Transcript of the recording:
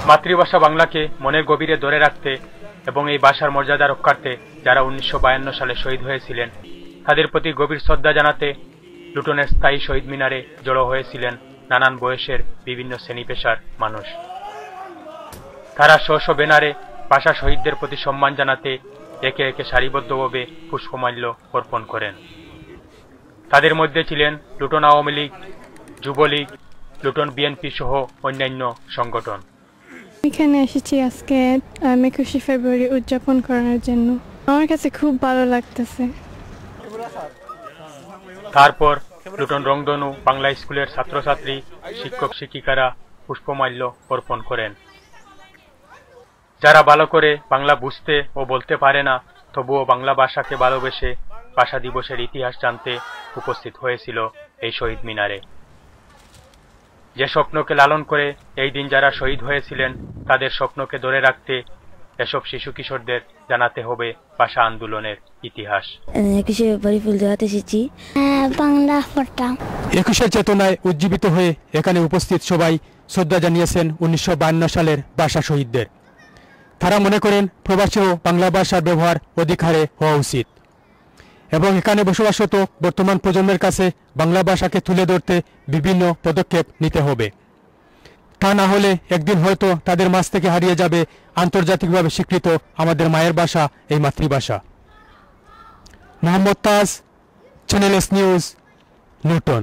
মাতৃভাষা বাংলাকে মনের গভীরে ধরে রাখতে এবং এই ভাষার মর্যাদা রক্ষার্থে যারা 1952 সালে শহীদ হয়েছিলেন তাদের প্রতি গভীর শ্রদ্ধা জানাতে লুটনের স্থায়ী শহীদ মিনারে জড়ো হয়েছিলেন নানান বয়সের বিভিন্ন শ্রেণী পেশার মানুষ। তারা স্ব ব্যানারে ভাষা শহীদদের প্রতি সম্মান জানাতে একে একে সারিবদ্ধভাবে পুষ্পমাল্য অর্পণ করেন। তাদের মধ্যে ছিলেন Luton Awami League, Jubo League, Luton BNP সহ অন্যান্য সংগঠন। এখানে এসেছি আজকে 21শে ফেব্রুয়ারি উদযাপন করার জন্য। আমার কাছে খুব ভালো লাগতেছে। তারপর লুটন রংধনু বাংলা স্কুলের ছাত্রছাত্রী, শিক্ষক শিক্ষিকারা পুষ্পমাল্য অর্পণ করেন। যারা ভালো করে বাংলা বুঝতে ও বলতে পারে না তবুও বাংলা ভাষাকে ভালোবেসে ভাষা দিবসের ইতিহাস জানতে উপস্থিত হয়েছিল এই শহীদ মিনারে। যে স্বপ্নকে লালন করে এই দিন যারা শহীদ হয়েছিলেন তাদের স্বপ্নকে ধরে রাখতে এসব শিশু কিশোরদের জানাতে হবে ভাষা আন্দোলনের ইতিহাস। 21 চেতনায় উজ্জীবিত হয়ে এখানে উপস্থিত সবাই শ্রদ্ধা জানিয়েছেন 1952 সালের ভাষা শহীদদের। তারা মনে করেন প্রবাসেও বাংলা ভাষার ব্যবহার অধিক হারে হওয়া উচিত এবং এখানে বসবাসরত বর্তমান প্রজন্মের কাছে বাংলা ভাষাকে তুলে ধরতে বিভিন্ন পদক্ষেপ নিতে হবে। তা না হলে একদিন হয়তো তাদের মাঝ থেকে হারিয়ে যাবে আন্তর্জাতিকভাবে স্বীকৃত আমাদের মায়ের ভাষা, এই মাতৃভাষা। মোহাম্মদ তাজ, চ্যানেল এস নিউজ, লুটন।